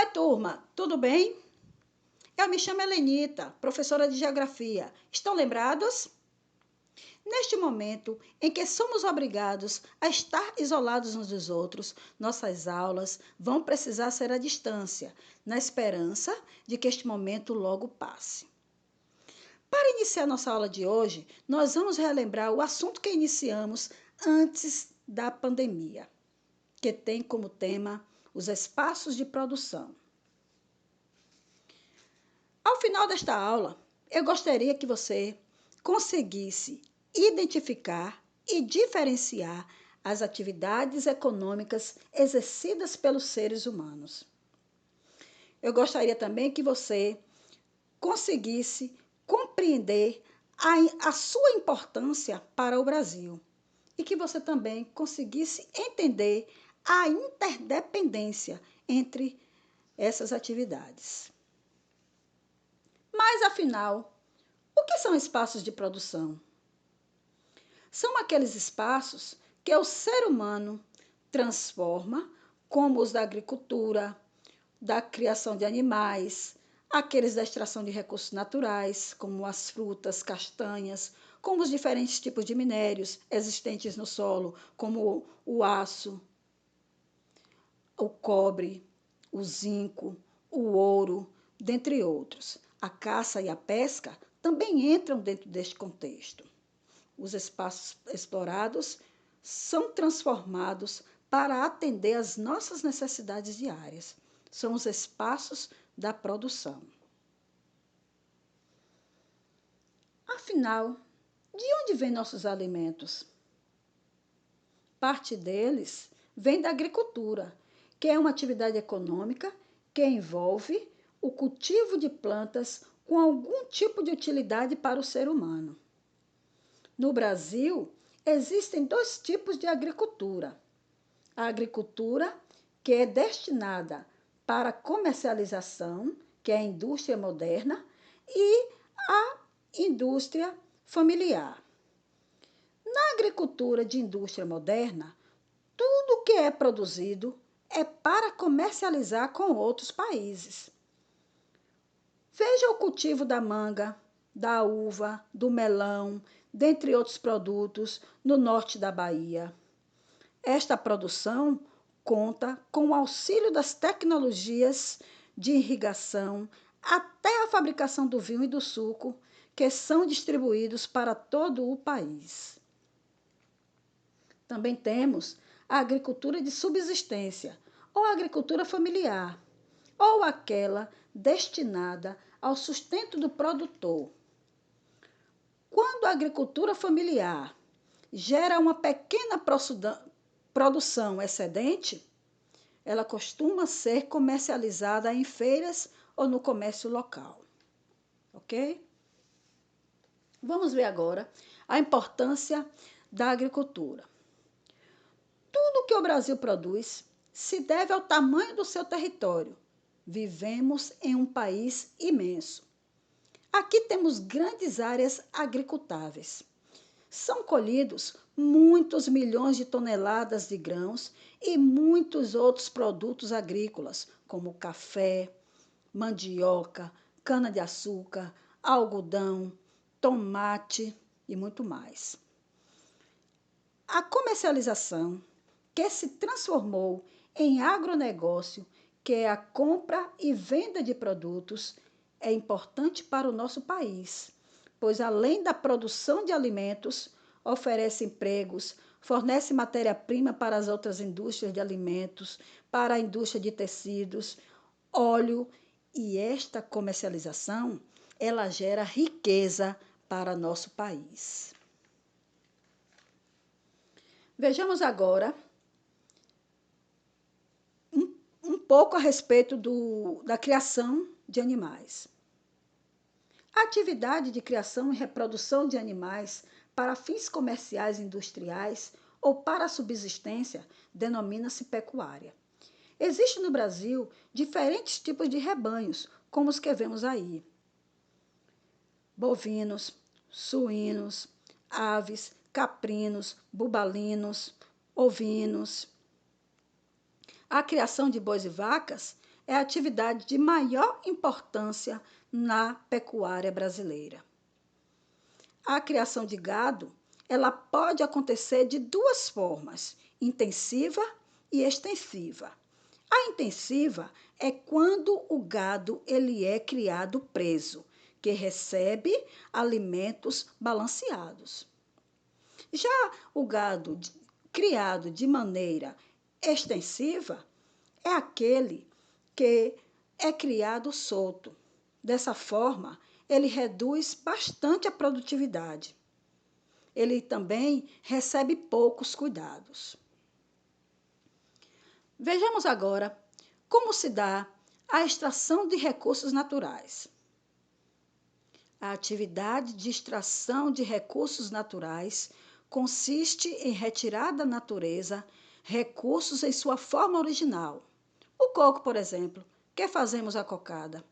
Oi, turma, tudo bem? Eu me chamo Helenita, professora de Geografia. Estão lembrados? Neste momento em que somos obrigados a estar isolados uns dos outros, nossas aulas vão precisar ser à distância, na esperança de que este momento logo passe. Para iniciar nossa aula de hoje, nós vamos relembrar o assunto que iniciamos antes da pandemia, que tem como tema os espaços de produção. Ao final desta aula, eu gostaria que você conseguisse identificar e diferenciar as atividades econômicas exercidas pelos seres humanos. Eu gostaria também que você conseguisse compreender a sua importância para o Brasil e que você também conseguisse entender a interdependência entre essas atividades. Mas, afinal, o que são espaços de produção? São aqueles espaços que o ser humano transforma, como os da agricultura, da criação de animais, aqueles da extração de recursos naturais, como as frutas, castanhas, como os diferentes tipos de minérios existentes no solo, como o aço, o cobre, o zinco, o ouro, dentre outros. A caça e a pesca também entram dentro deste contexto. Os espaços explorados são transformados para atender às nossas necessidades diárias. São os espaços da produção. Afinal, de onde vêm nossos alimentos? Parte deles vem da agricultura, que é uma atividade econômica que envolve o cultivo de plantas com algum tipo de utilidade para o ser humano. No Brasil, existem dois tipos de agricultura. A agricultura, que é destinada para comercialização, que é a indústria moderna, e a indústria familiar. Na agricultura de indústria moderna, tudo que é produzido é para comercializar com outros países. Veja o cultivo da manga, da uva, do melão, dentre outros produtos, no norte da Bahia. Esta produção conta com o auxílio das tecnologias de irrigação até a fabricação do vinho e do suco, que são distribuídos para todo o país. Também temos a agricultura de subsistência, ou agricultura familiar, ou aquela destinada ao sustento do produtor. Quando a agricultura familiar gera uma pequena produção excedente, ela costuma ser comercializada em feiras ou no comércio local. Ok? Vamos ver agora a importância da agricultura. Tudo que o Brasil produz se deve ao tamanho do seu território. Vivemos em um país imenso. Aqui temos grandes áreas agricultáveis. São colhidos muitos milhões de toneladas de grãos e muitos outros produtos agrícolas, como café, mandioca, cana-de-açúcar, algodão, tomate e muito mais. A comercialização, que se transformou em agronegócio, que é a compra e venda de produtos, é importante para o nosso país, pois além da produção de alimentos, oferece empregos, fornece matéria-prima para as outras indústrias de alimentos, para a indústria de tecidos, óleo, e esta comercialização, ela gera riqueza para nosso país. Vejamos agora um pouco a respeito da criação de animais. A atividade de criação e reprodução de animais para fins comerciais e industriais ou para a subsistência denomina-se pecuária. Existem no Brasil diferentes tipos de rebanhos, como os que vemos aí: bovinos, suínos, aves, caprinos, bubalinos, ovinos. A criação de bois e vacas é a atividade de maior importância na pecuária brasileira. A criação de gado, ela pode acontecer de duas formas, intensiva e extensiva. A intensiva é quando o gado ele é criado preso, que recebe alimentos balanceados. Já o gado criado de maneira extensiva é aquele que é criado solto. Dessa forma, ele reduz bastante a produtividade. Ele também recebe poucos cuidados. Vejamos agora como se dá a extração de recursos naturais. A atividade de extração de recursos naturais consiste em retirar da natureza recursos em sua forma original. O coco, por exemplo, que fazemos a cocada.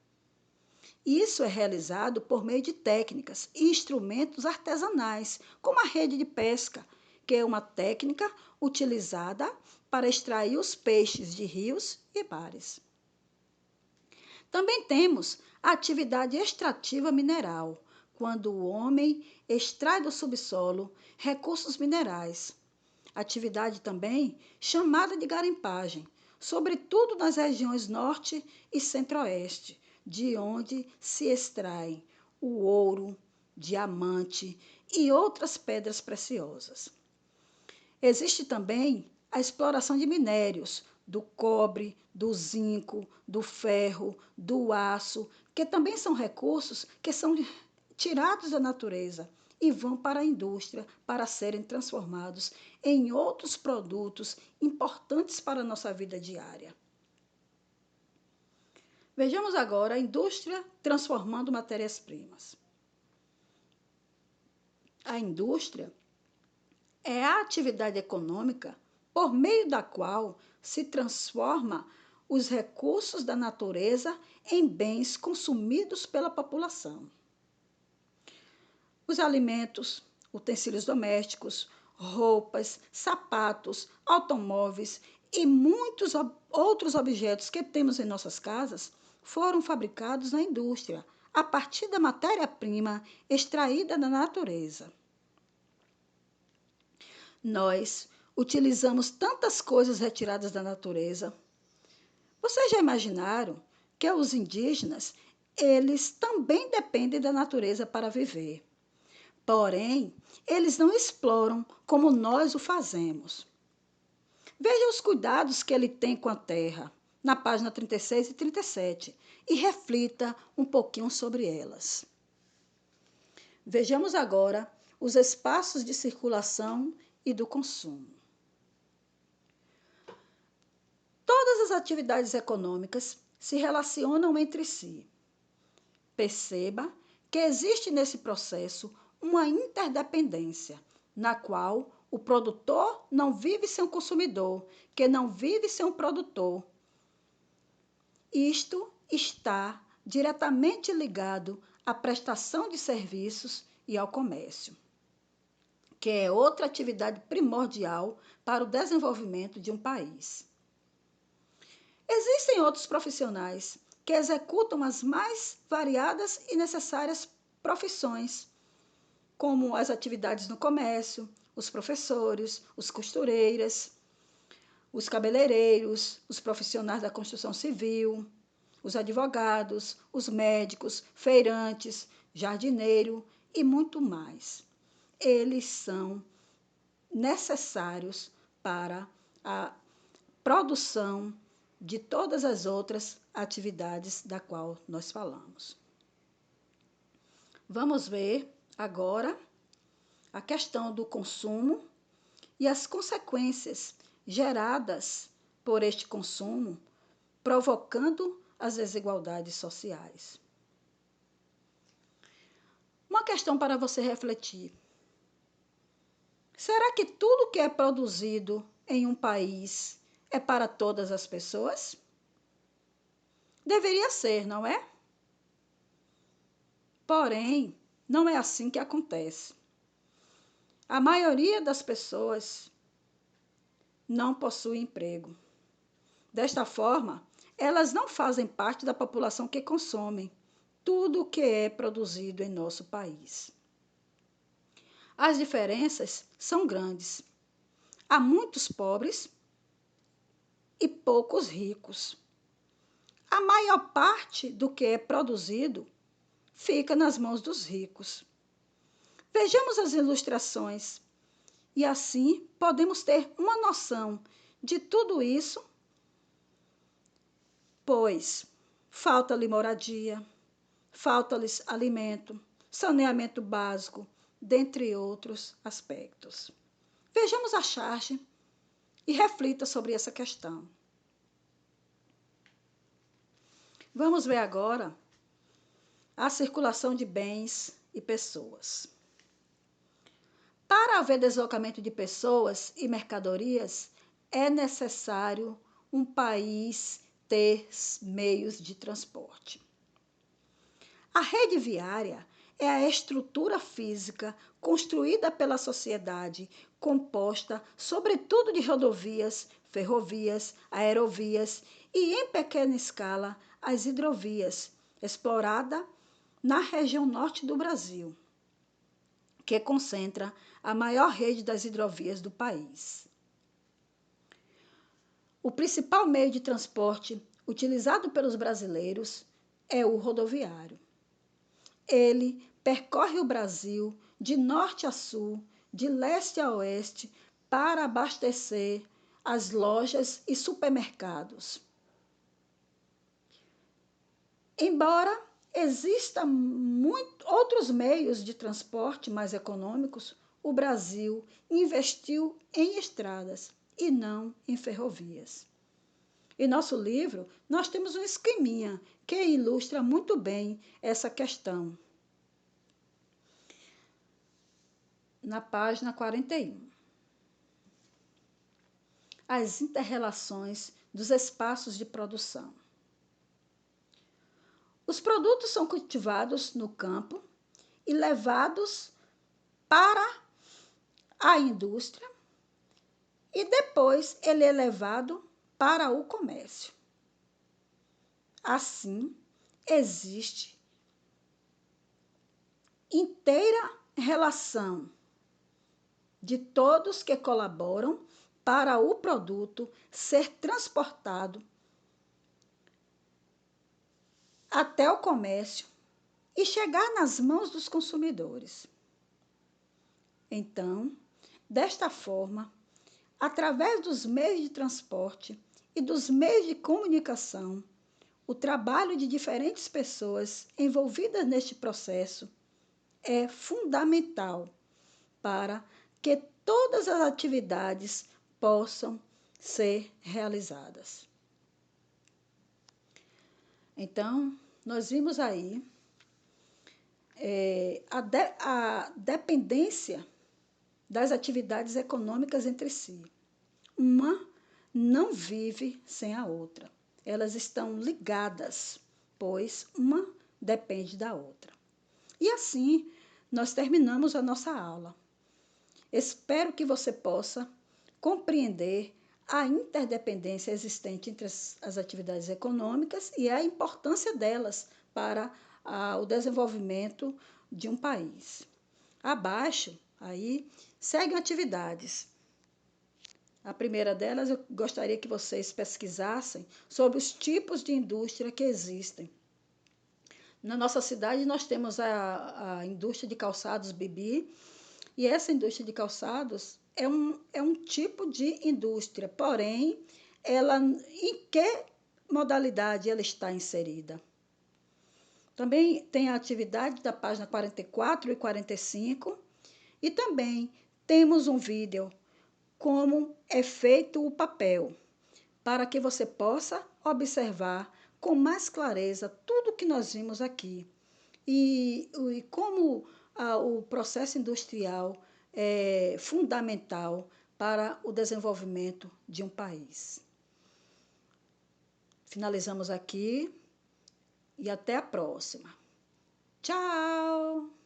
Isso é realizado por meio de técnicas e instrumentos artesanais, como a rede de pesca, que é uma técnica utilizada para extrair os peixes de rios e mares. Também temos a atividade extrativa mineral, quando o homem extrai do subsolo recursos minerais. Atividade também chamada de garimpagem, sobretudo nas regiões norte e centro-oeste, de onde se extraem o ouro, diamante e outras pedras preciosas. Existe também a exploração de minérios, do cobre, do zinco, do ferro, do aço, que também são recursos que são tirados da natureza e vão para a indústria para serem transformados em outros produtos importantes para a nossa vida diária. Vejamos agora a indústria transformando matérias-primas. A indústria é a atividade econômica por meio da qual se transforma os recursos da natureza em bens consumidos pela população. Os alimentos, utensílios domésticos, roupas, sapatos, automóveis e muitos outros objetos que temos em nossas casas foram fabricados na indústria, a partir da matéria-prima extraída da natureza. Nós utilizamos tantas coisas retiradas da natureza. Vocês já imaginaram que os indígenas, eles também dependem da natureza para viver. Porém, eles não exploram como nós o fazemos. Veja os cuidados que ele tem com a terra, na página 36 e 37, e reflita um pouquinho sobre elas. Vejamos agora os espaços de circulação e do consumo. Todas as atividades econômicas se relacionam entre si. Perceba que existe nesse processo uma interdependência, na qual o produtor não vive sem o consumidor, que não vive sem o produtor. Isto está diretamente ligado à prestação de serviços e ao comércio, que é outra atividade primordial para o desenvolvimento de um país. Existem outros profissionais que executam as mais variadas e necessárias profissões, como as atividades no comércio, os professores, os costureiras, os cabeleireiros, os profissionais da construção civil, os advogados, os médicos, feirantes, jardineiro e muito mais. Eles são necessários para a produção de todas as outras atividades da qual nós falamos. Vamos ver agora a questão do consumo e as consequências geradas por este consumo, provocando as desigualdades sociais. Uma questão para você refletir. Será que tudo que é produzido em um país é para todas as pessoas? Deveria ser, não é? Porém, não é assim que acontece. A maioria das pessoas não possui emprego. Desta forma, elas não fazem parte da população que consome tudo o que é produzido em nosso país. As diferenças são grandes. Há muitos pobres e poucos ricos. A maior parte do que é produzido fica nas mãos dos ricos. Vejamos as ilustrações e assim podemos ter uma noção de tudo isso, pois falta-lhe moradia, falta-lhes alimento, saneamento básico, dentre outros aspectos. Vejamos a charge e reflita sobre essa questão. Vamos ver agora a circulação de bens e pessoas. Para haver deslocamento de pessoas e mercadorias, é necessário um país ter meios de transporte. A rede viária é a estrutura física construída pela sociedade, composta sobretudo de rodovias, ferrovias, aerovias e, em pequena escala, as hidrovias, explorada na região norte do Brasil, que concentra a maior rede das hidrovias do país. O principal meio de transporte utilizado pelos brasileiros é o rodoviário. Ele percorre o Brasil de norte a sul, de leste a oeste, para abastecer as lojas e supermercados. Embora existam outros meios de transporte mais econômicos, o Brasil investiu em estradas e não em ferrovias. Em nosso livro, nós temos um esqueminha que ilustra muito bem essa questão. Na página 41. As interrelações dos espaços de produção. Os produtos são cultivados no campo e levados para a indústria e depois ele é levado para o comércio. Assim, existe inteira relação de todos que colaboram para o produto ser transportado até o comércio e chegar nas mãos dos consumidores. Então, desta forma, através dos meios de transporte e dos meios de comunicação, o trabalho de diferentes pessoas envolvidas neste processo é fundamental para que todas as atividades possam ser realizadas. Então, nós vimos aí a dependência das atividades econômicas entre si. Uma não vive sem a outra. Elas estão ligadas, pois uma depende da outra. E assim, nós terminamos a nossa aula. Espero que você possa compreender a interdependência existente entre as atividades econômicas e a importância delas para o desenvolvimento de um país. Abaixo, aí, seguem atividades. A primeira delas, eu gostaria que vocês pesquisassem sobre os tipos de indústria que existem. Na nossa cidade, nós temos a indústria de calçados Bibi, e essa indústria de calçados é um tipo de indústria, porém, em que modalidade ela está inserida? Também tem a atividade da página 44 e 45, e também temos um vídeo como é feito o papel, para que você possa observar com mais clareza tudo que nós vimos aqui e como o processo industrial é fundamental para o desenvolvimento de um país. Finalizamos aqui e até a próxima. Tchau!